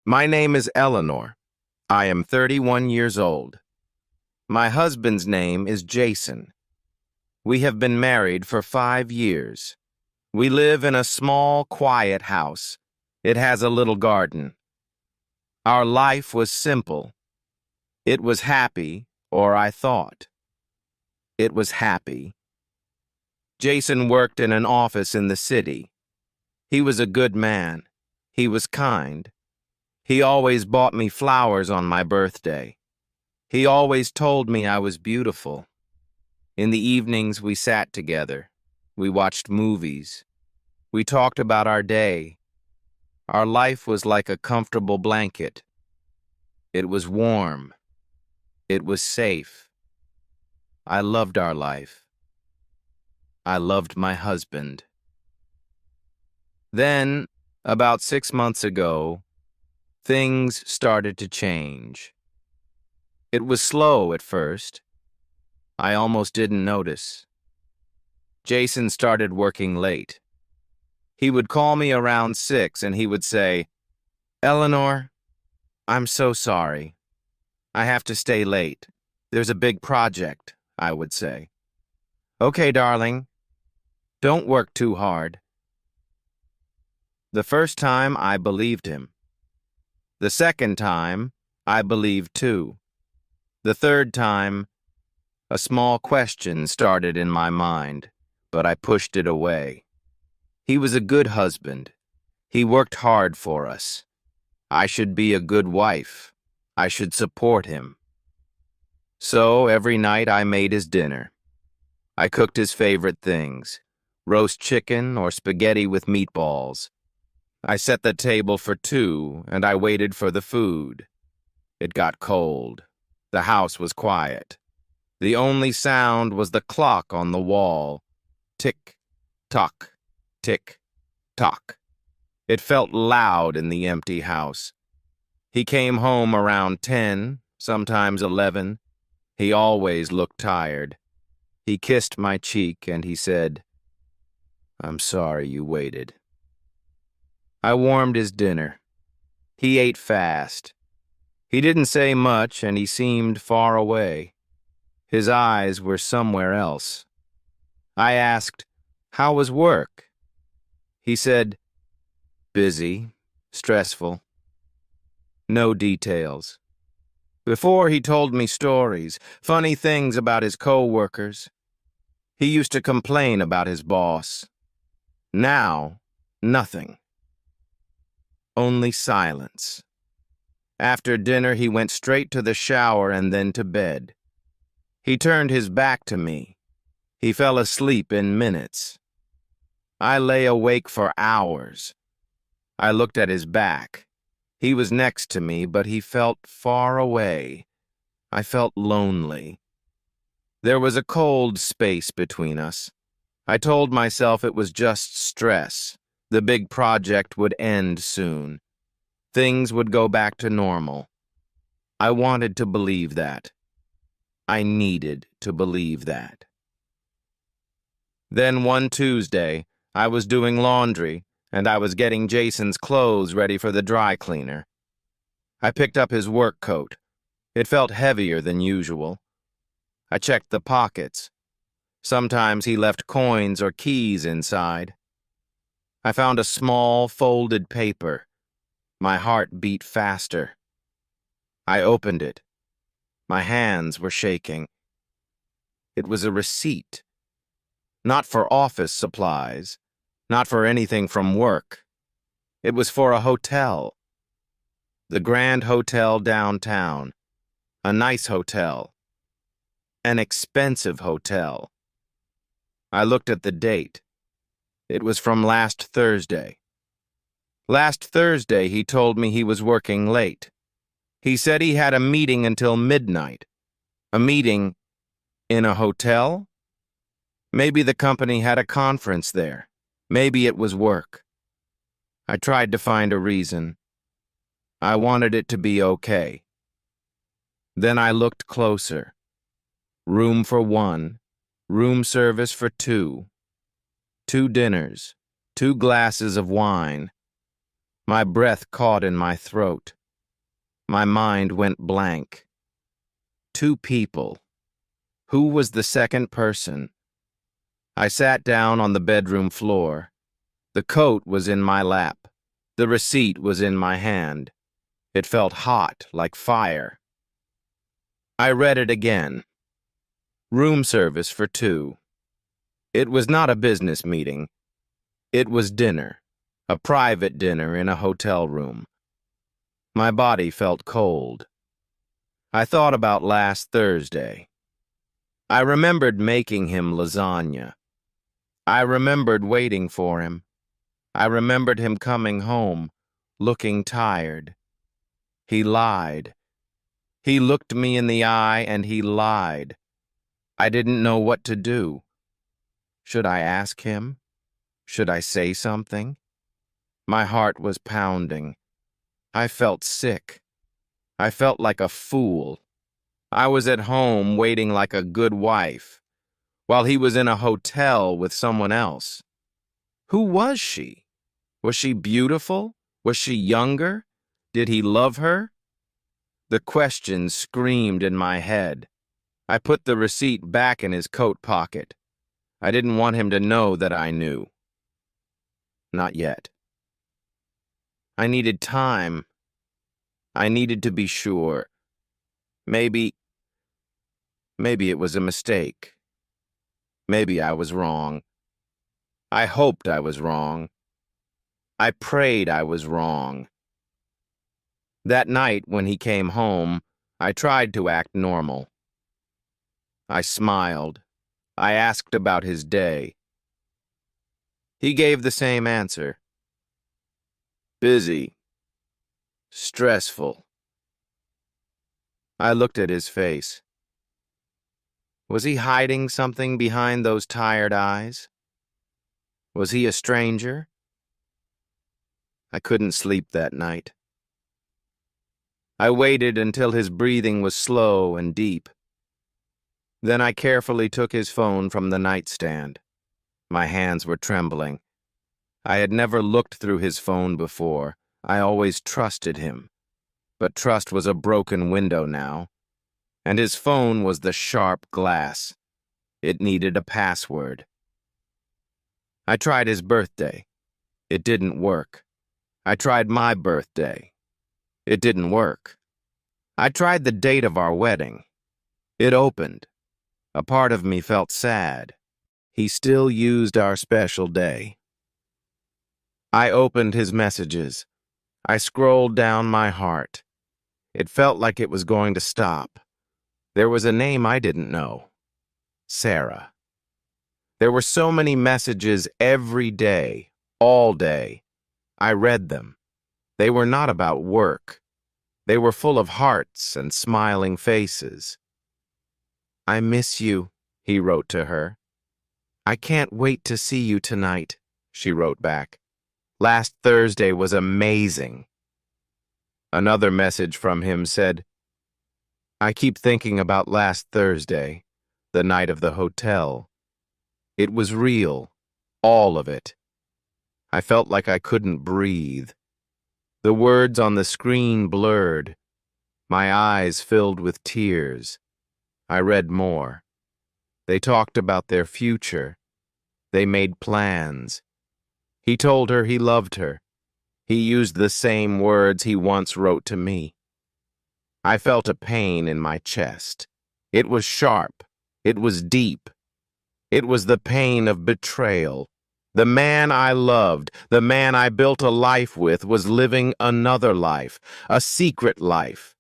My name is Eleanor. I am 31 years old. My husband's name is Jason. We have been married for 5 years. We live in a small, quiet house. It has a little garden. Our life was simple. It was happy, or I thought. It was happy. Jason worked in an office in the city. He was a good man. He was kind. He always bought me flowers on my birthday. He always told me I was beautiful. In the evenings, we sat together. We watched movies. We talked about our day. Our life was like a comfortable blanket. It was warm. It was safe. I loved our life. I loved my husband. Then, about 6 months ago, things started to change. It was slow at first. I almost didn't notice. Jason started working late. He would call me around 6 and he would say, "Eleanor, I'm so sorry. I have to stay late. There's a big project," I would say. "Okay, darling. Don't work too hard." The first time, I believed him. The second time, I believed too. The third time, a small question started in my mind, but I pushed it away. He was a good husband. He worked hard for us. I should be a good wife. I should support him. So every night I made his dinner. I cooked his favorite things, roast chicken or spaghetti with meatballs. I set the table for 2, and I waited for the food. It got cold. The house was quiet. The only sound was the clock on the wall. Tick, tock, tick, tock. It felt loud in the empty house. He came home around 10, sometimes 11. He always looked tired. He kissed my cheek and he said, "I'm sorry you waited." I warmed his dinner. He ate fast. He didn't say much and he seemed far away. His eyes were somewhere else. I asked, "How was work?" He said, "Busy, stressful." No details. Before he told me stories, funny things about his co-workers. He used to complain about his boss. Now, nothing. Only silence. After dinner, he went straight to the shower and then to bed. He turned his back to me. He fell asleep in minutes. I lay awake for hours. I looked at his back. He was next to me, but he felt far away. I felt lonely. There was a cold space between us. I told myself it was just stress. The big project would end soon. Things would go back to normal. I wanted to believe that. I needed to believe that. Then one Tuesday, I was doing laundry, and I was getting Jason's clothes ready for the dry cleaner. I picked up his work coat. It felt heavier than usual. I checked the pockets. Sometimes he left coins or keys inside. I found a small, folded paper. My heart beat faster. I opened it. My hands were shaking. It was a receipt. Not for office supplies. Not for anything from work. It was for a hotel. The Grand Hotel downtown. A nice hotel. An expensive hotel. I looked at the date. It was from last Thursday. Last Thursday, he told me he was working late. He said he had a meeting until midnight. A meeting in a hotel? Maybe the company had a conference there. Maybe it was work. I tried to find a reason. I wanted it to be okay. Then I looked closer. Room for 1. Room service for 2. 2 dinners. 2 glasses of wine. My breath caught in my throat. My mind went blank. 2 people. Who was the second person? I sat down on the bedroom floor. The coat was in my lap. The receipt was in my hand. It felt hot, like fire. I read it again. Room service for 2. It was not a business meeting. It was dinner, a private dinner in a hotel room. My body felt cold. I thought about last Thursday. I remembered making him lasagna. I remembered waiting for him. I remembered him coming home, looking tired. He lied. He looked me in the eye and he lied. I didn't know what to do. Should I ask him? Should I say something? My heart was pounding. I felt sick. I felt like a fool. I was at home waiting like a good wife, while he was in a hotel with someone else. Who was she? Was she beautiful? Was she younger? Did he love her? The questions screamed in my head. I put the receipt back in his coat pocket. I didn't want him to know that I knew. Not yet. I needed time. I needed to be sure. Maybe it was a mistake. Maybe I was wrong. I hoped I was wrong. I prayed I was wrong. That night when he came home, I tried to act normal. I smiled. I asked about his day. He gave the same answer. Busy. Stressful. I looked at his face. Was he hiding something behind those tired eyes? Was he a stranger? I couldn't sleep that night. I waited until his breathing was slow and deep. Then I carefully took his phone from the nightstand. My hands were trembling. I had never looked through his phone before. I always trusted him. But trust was a broken window now. And his phone was the sharp glass. It needed a password. I tried his birthday. It didn't work. I tried my birthday. It didn't work. I tried the date of our wedding. It opened. A part of me felt sad. He still used our special day. I opened his messages. I scrolled down my heart. It felt like it was going to stop. There was a name I didn't know. Sarah. There were so many messages every day, all day. I read them. They were not about work. They were full of hearts and smiling faces. I miss you, he wrote to her. I can't wait to see you tonight, she wrote back. Last Thursday was amazing. Another message from him said, I keep thinking about last Thursday, the night of the hotel. It was real, all of it. I felt like I couldn't breathe. The words on the screen blurred. My eyes filled with tears. I read more. They talked about their future. They made plans. He told her he loved her. He used the same words he once wrote to me. I felt a pain in my chest. It was sharp. It was deep. It was the pain of betrayal. The man I loved, the man I built a life with, was living another life, a secret life,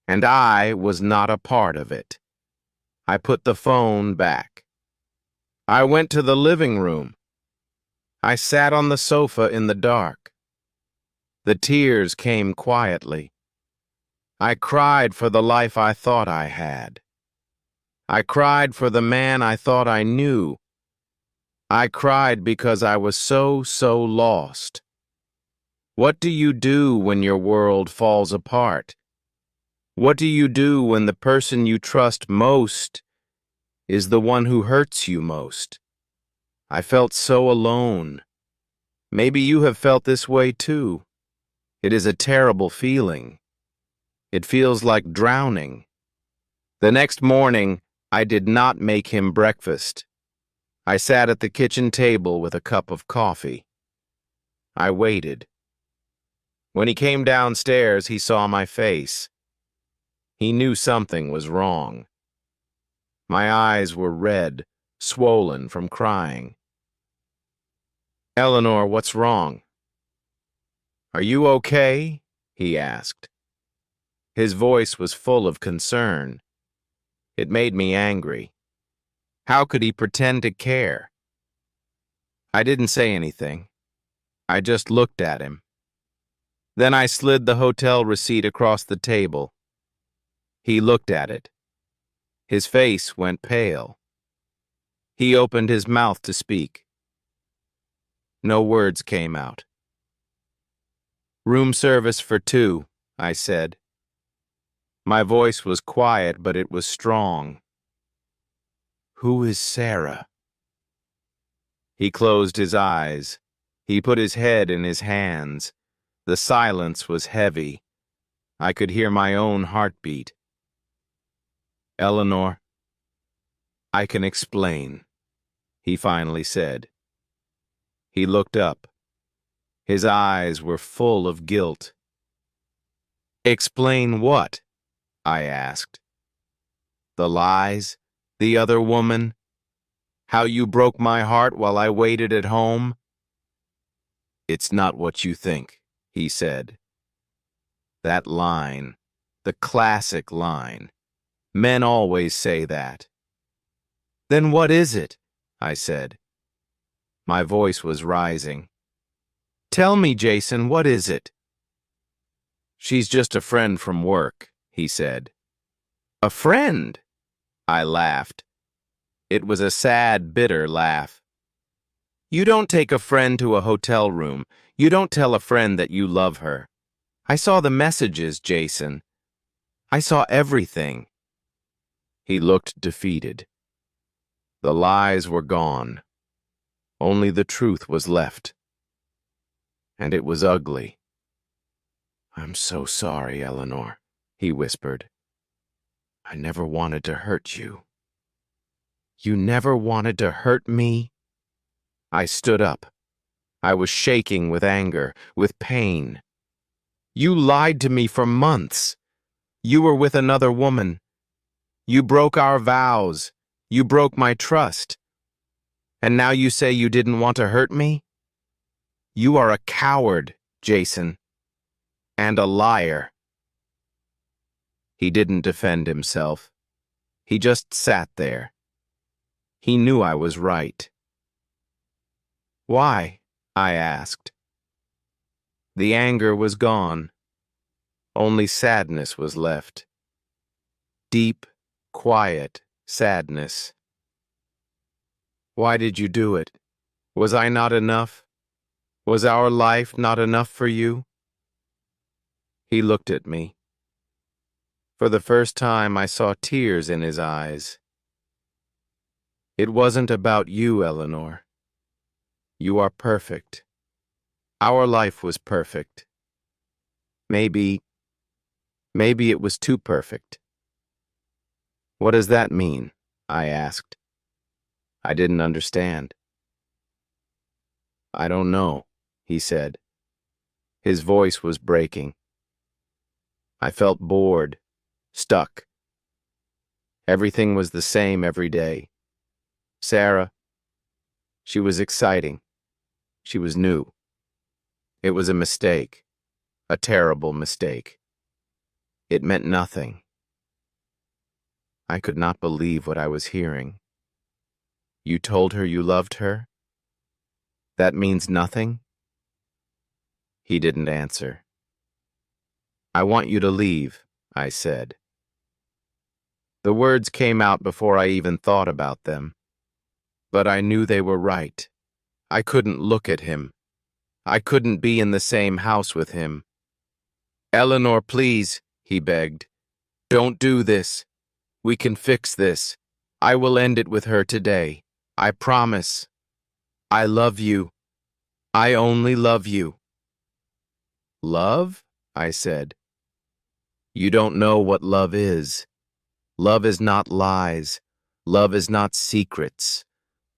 and I was not a part of it. I put the phone back. I went to the living room. I sat on the sofa in the dark. The tears came quietly. I cried for the life I thought I had. I cried for the man I thought I knew. I cried because I was so lost. What do you do when your world falls apart? What do you do when the person you trust most is the one who hurts you most? I felt so alone. Maybe you have felt this way too. It is a terrible feeling. It feels like drowning. The next morning, I did not make him breakfast. I sat at the kitchen table with a cup of coffee. I waited. When he came downstairs, he saw my face. He knew something was wrong. My eyes were red, swollen from crying. "Eleanor, what's wrong?" "Are you okay?" he asked. His voice was full of concern. It made me angry. How could he pretend to care? I didn't say anything. I just looked at him. Then I slid the hotel receipt across the table. He looked at it. His face went pale. He opened his mouth to speak. No words came out. "Room service for 2, I said. My voice was quiet, but it was strong. "Who is Sarah?" He closed his eyes. He put his head in his hands. The silence was heavy. I could hear my own heartbeat. "Eleanor, I can explain," he finally said. He looked up. His eyes were full of guilt. "Explain what?" I asked. "The lies? The other woman? How you broke my heart while I waited at home?" "It's not what you think," he said. That line, the classic line. Men always say that. "Then what is it?" I said. My voice was rising. "Tell me, Jason, what is it?" "She's just a friend from work," he said. "A friend?" I laughed. It was a sad, bitter laugh. "You don't take a friend to a hotel room. You don't tell a friend that you love her. I saw the messages, Jason. I saw everything." He looked defeated. The lies were gone. Only the truth was left. And it was ugly. "I'm so sorry, Eleanor," he whispered. "I never wanted to hurt you." "You never wanted to hurt me?" I stood up. I was shaking with anger, with pain. "You lied to me for months. You were with another woman. You broke our vows. You broke my trust. And now you say you didn't want to hurt me? You are a coward, Jason. And a liar." He didn't defend himself. He just sat there. He knew I was right. "Why?" I asked. The anger was gone. Only sadness was left. Deep, quiet sadness. "Why did you do it? Was I not enough? Was our life not enough for you?" He looked at me. For the first time, I saw tears in his eyes. "It wasn't about you, Eleanor. You are perfect. Our life was perfect. Maybe it was too perfect." "What does that mean?" I asked. I didn't understand. "I don't know," he said. His voice was breaking. I felt bored, stuck. Everything was the same every day. Sarah, she was exciting. She was new. It was a mistake, a terrible mistake. It meant nothing. I could not believe what I was hearing. "You told her you loved her? That means nothing?" He didn't answer. "I want you to leave," I said. The words came out before I even thought about them. But I knew they were right. I couldn't look at him. I couldn't be in the same house with him. "Eleanor, please," he begged. "Don't do this. We can fix this. I will end it with her today. I promise. I love you. I only love you." Love? I said. You don't know what love is. Love is not lies. Love is not secrets.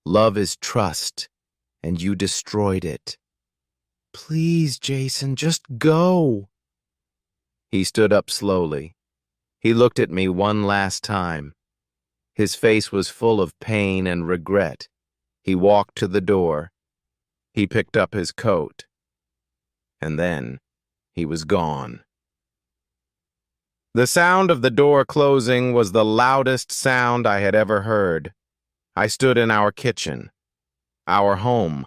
Love is trust, and you destroyed it. Please, Jason, just go. He stood up slowly. He looked at me one last time. His face was full of pain and regret. He walked to the door. He picked up his coat. And then he was gone. The sound of the door closing was the loudest sound I had ever heard. I stood in our kitchen, our home.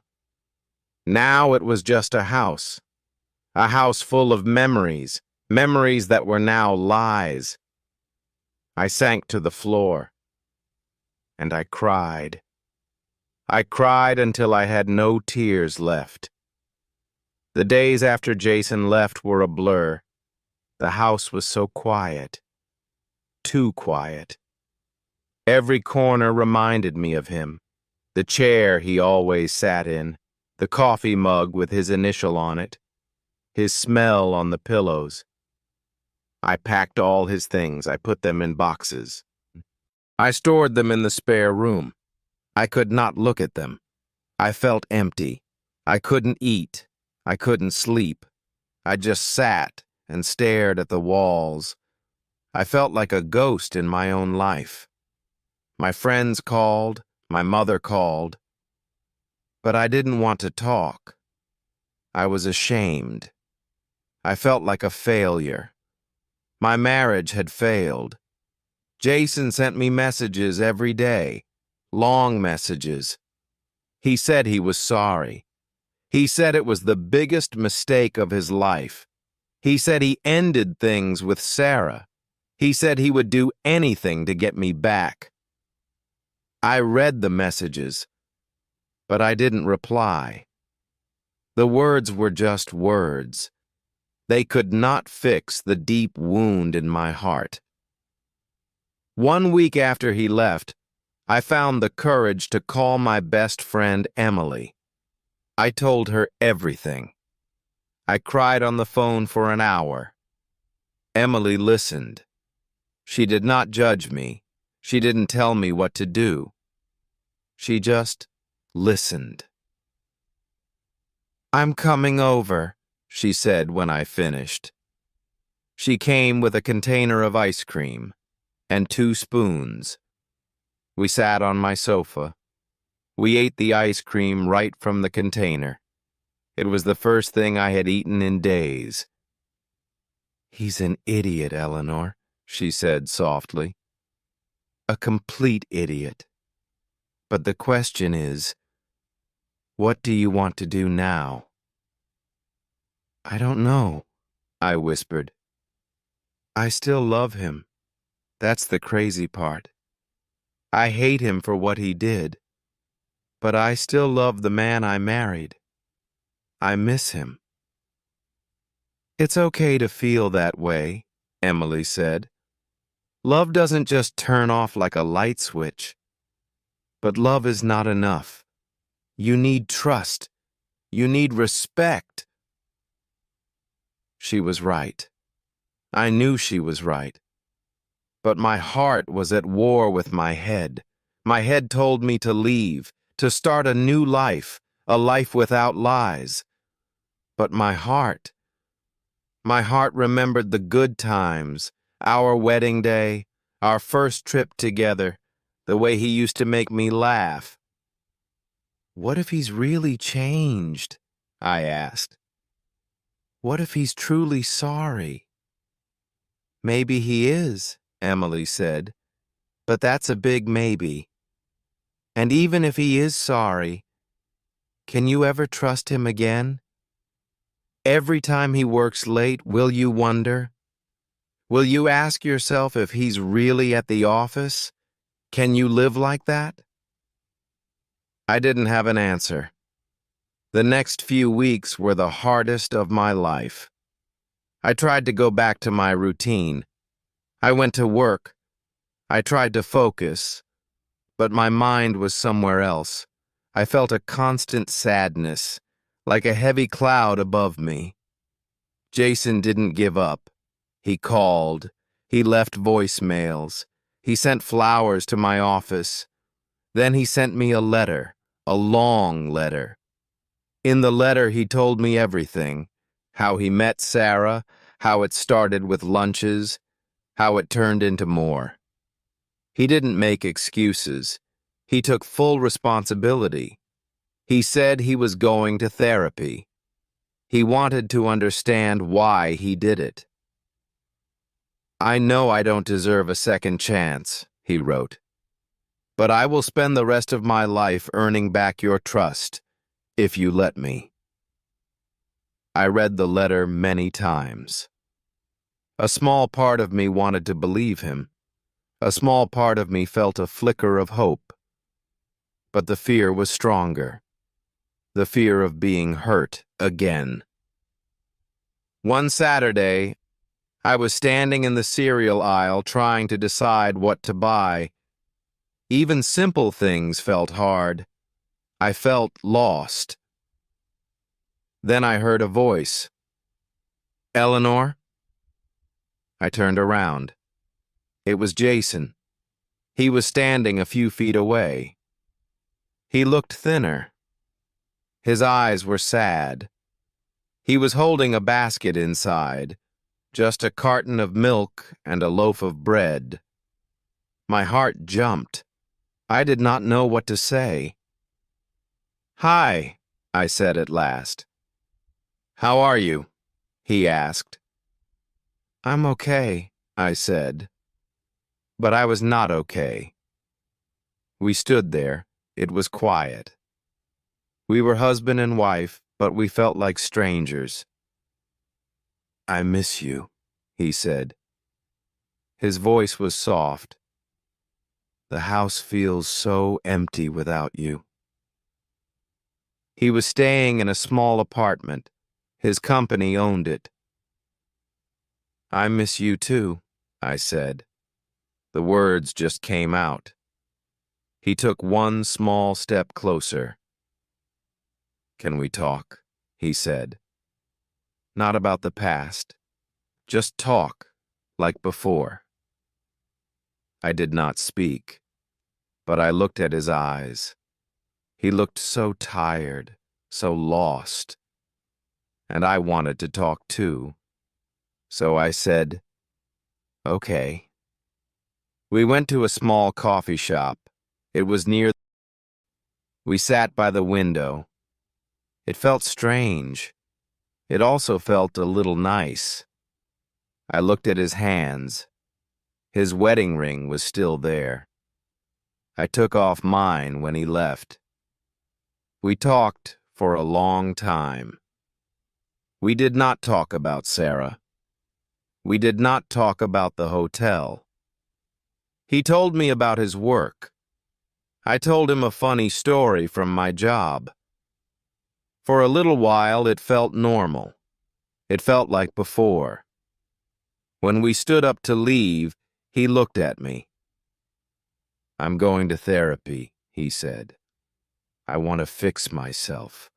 Now it was just a house full of memories, memories that were now lies. I sank to the floor, and I cried. I cried until I had no tears left. The days after Jason left were a blur. The house was so quiet, too quiet. Every corner reminded me of him. The chair he always sat in, the coffee mug with his initial on it, his smell on the pillows. I packed all his things. I put them in boxes. I stored them in the spare room. I could not look at them. I felt empty. I couldn't eat. I couldn't sleep. I just sat and stared at the walls. I felt like a ghost in my own life. My friends called, my mother called, but I didn't want to talk. I was ashamed. I felt like a failure. My marriage had failed. Jason sent me messages every day, long messages. He said he was sorry. He said it was the biggest mistake of his life. He said he ended things with Sarah. He said he would do anything to get me back. I read the messages, but I didn't reply. The words were just words. They could not fix the deep wound in my heart. 1 week after he left, I found the courage to call my best friend Emily. I told her everything. I cried on the phone for an hour. Emily listened. She did not judge me. She didn't tell me what to do. She just listened. "I'm coming over," she said when I finished. She came with a container of ice cream and 2 spoons. We sat on my sofa. We ate the ice cream right from the container. It was the first thing I had eaten in days. "He's an idiot, Eleanor," she said softly. "A complete idiot. But the question is, what do you want to do now?" "I don't know," I whispered. "I still love him. That's the crazy part. I hate him for what he did, but I still love the man I married. I miss him." "It's okay to feel that way," Emily said. "Love doesn't just turn off like a light switch. But love is not enough. You need trust. You need respect." She was right. I knew she was right. But my heart was at war with my head. My head told me to leave, to start a new life, a life without lies. But my heart remembered the good times, our wedding day, our first trip together, the way he used to make me laugh. "What if he's really changed?" I asked. "What if he's truly sorry?" "Maybe he is," Emily said, "but that's a big maybe. And even if he is sorry, can you ever trust him again? Every time he works late, will you wonder? Will you ask yourself if he's really at the office? Can you live like that?" I didn't have an answer. The next few weeks were the hardest of my life. I tried to go back to my routine. I went to work. I tried to focus, but my mind was somewhere else. I felt a constant sadness, like a heavy cloud above me. Jason didn't give up. He called. He left voicemails. He sent flowers to my office. Then he sent me a letter, a long letter. In the letter, he told me everything: how he met Sarah, how it started with lunches, how it turned into more. He didn't make excuses. He took full responsibility. He said he was going to therapy. He wanted to understand why he did it. "I know I don't deserve a second chance," he wrote, "but I will spend the rest of my life earning back your trust, if you let me." I read the letter many times. A small part of me wanted to believe him. A small part of me felt a flicker of hope. But the fear was stronger. The fear of being hurt again. One Saturday, I was standing in the cereal aisle trying to decide what to buy. Even simple things felt hard. I felt lost. Then I heard a voice. "Eleanor?" I turned around. It was Jason. He was standing a few feet away. He looked thinner. His eyes were sad. He was holding a basket inside, just a carton of milk and a loaf of bread. My heart jumped. I did not know what to say. "Hi," I said at last. "How are you?" he asked. "I'm okay," I said. But I was not okay. We stood there. It was quiet. We were husband and wife, but we felt like strangers. "I miss you," he said. His voice was soft. "The house feels so empty without you." He was staying in a small apartment. His company owned it. "I miss you too," I said. The words just came out. He took one small step closer. "Can we talk?" he said. "Not about the past. Just talk, like before." I did not speak, but I looked at his eyes. He looked so tired, so lost. And I wanted to talk too. So I said, "Okay." We went to a small coffee shop. It was near. We sat by the window. It felt strange. It also felt a little nice. I looked at his hands. His wedding ring was still there. I took off mine when he left. We talked for a long time. We did not talk about Sarah. We did not talk about the hotel. He told me about his work. I told him a funny story from my job. For a little while, it felt normal. It felt like before. When we stood up to leave, he looked at me. "I'm going to therapy," he said. "I want to fix myself.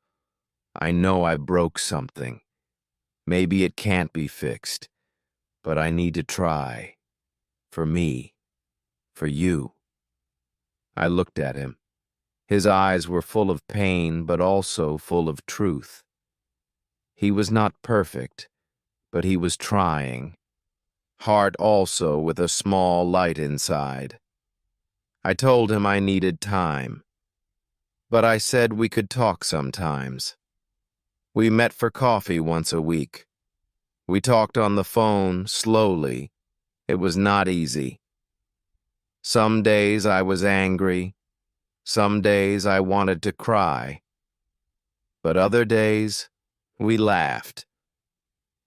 I know I broke something. Maybe it can't be fixed, but I need to try. For me. For you." I looked at him. His eyes were full of pain, but also full of truth. He was not perfect, but he was trying. Heart also with a small light inside. I told him I needed time. But I said we could talk sometimes. We met for coffee once a week. We talked on the phone, slowly. It was not easy. Some days I was angry. Some days I wanted to cry. But other days, we laughed.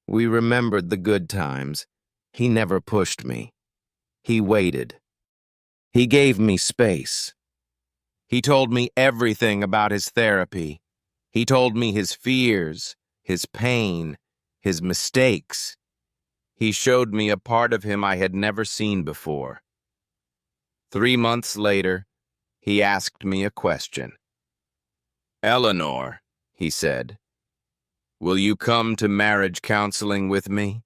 We remembered the good times. He never pushed me. He waited. He gave me space. He told me everything about his therapy. He told me his fears, his pain, his mistakes. He showed me a part of him I had never seen before. 3 months later, he asked me a question. "Eleanor," he said, Will you come to marriage counseling with me?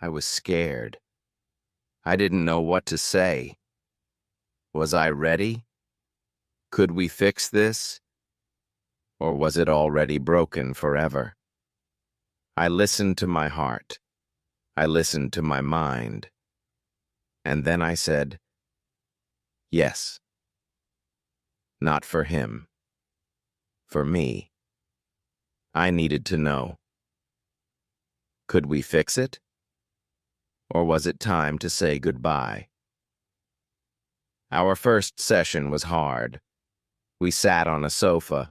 I was scared. I didn't know what to say. Was I ready? Could we fix this? Or was it already broken forever? I listened to my heart. I listened to my mind. And then I said, yes. Not for him. For me. I needed to know. Could we fix it? Or was it time to say goodbye? Our first session was hard. We sat on a sofa.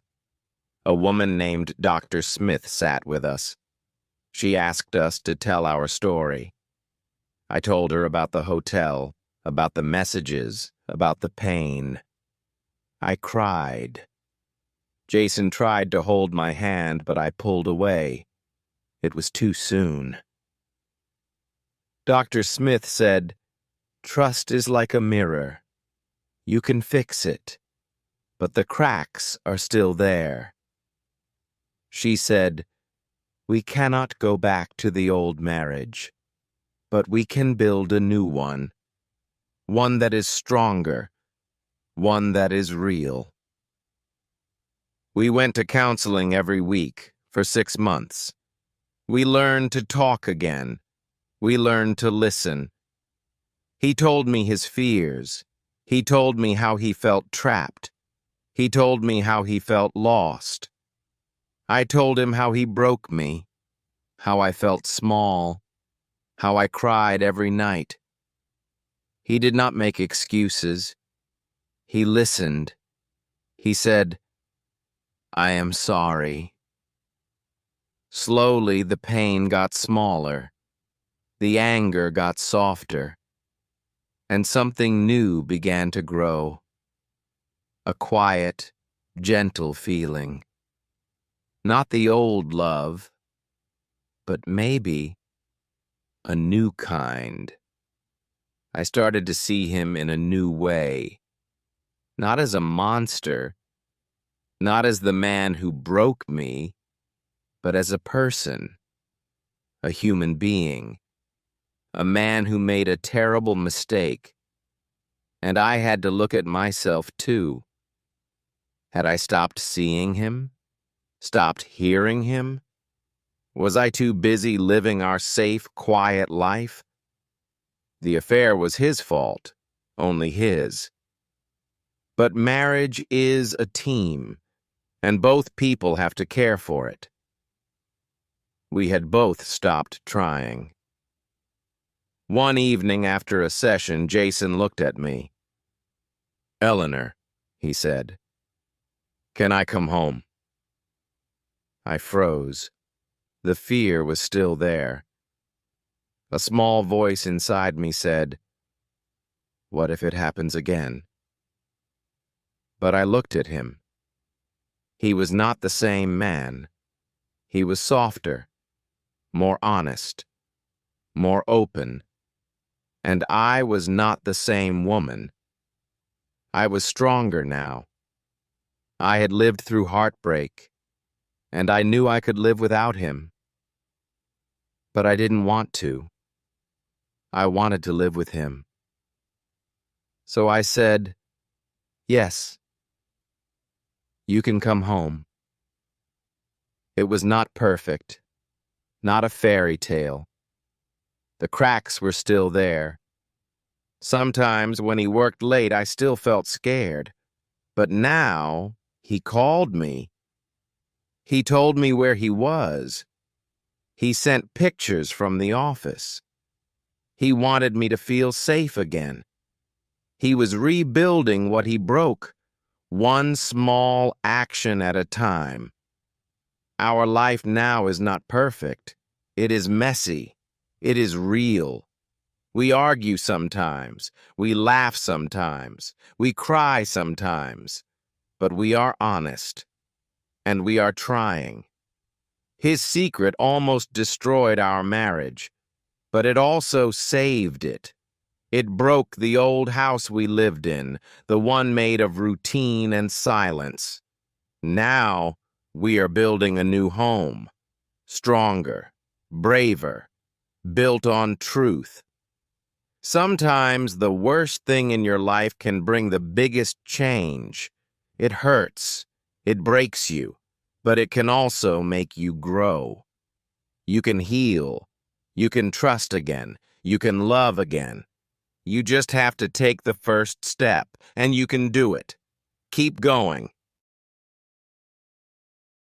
A woman named Dr. Smith sat with us. She asked us to tell our story. I told her about the hotel, about the messages, about the pain. I cried. Jason tried to hold my hand, but I pulled away. It was too soon. Dr. Smith said, "Trust is like a mirror. You can fix it, but the cracks are still there." She said, "We cannot go back to the old marriage, but we can build a new one that is stronger, one that is real." We went to counseling every week for 6 months. We learned to talk again. We learned to listen. He told me his fears. He told me how he felt trapped. He told me how he felt lost. I told him how he broke me, how I felt small, how I cried every night. He did not make excuses. He listened. He said, "I am sorry." Slowly, the pain got smaller. The anger got softer. And something new began to grow. A quiet, gentle feeling. Not the old love, but maybe a new kind. I started to see him in a new way. Not as a monster, not as the man who broke me, but as a person, a human being, a man who made a terrible mistake. And I had to look at myself too. Had I stopped seeing him? Stopped hearing him? Was I too busy living our safe, quiet life? The affair was his fault, only his. But marriage is a team, and both people have to care for it. We had both stopped trying. One evening after a session, Jason looked at me. "Eleanor," he said, "can I come home?" I froze. The fear was still there. A small voice inside me said, "What if it happens again?" But I looked at him. He was not the same man. He was softer, more honest, more open. And I was not the same woman. I was stronger now. I had lived through heartbreak, and I knew I could live without him. But I didn't want to. I wanted to live with him. So I said, "Yes, you can come home." It was not perfect, not a fairy tale. The cracks were still there. Sometimes when he worked late, I still felt scared. But now, he called me. He told me where he was. He sent pictures from the office. He wanted me to feel safe again. He was rebuilding what he broke, one small action at a time. Our life now is not perfect. It is messy. It is real. We argue sometimes. We laugh sometimes. We cry sometimes. But we are honest. And we are trying. His secret almost destroyed our marriage, but it also saved it. It broke the old house we lived in, the one made of routine and silence. Now, We are building a new home, stronger, braver, built on truth. Sometimes the worst thing in your life can bring the biggest change. It hurts, it breaks you, but it can also make you grow. You can heal, you can trust again, you can love again. You just have to take the first step, and you can do it. Keep going.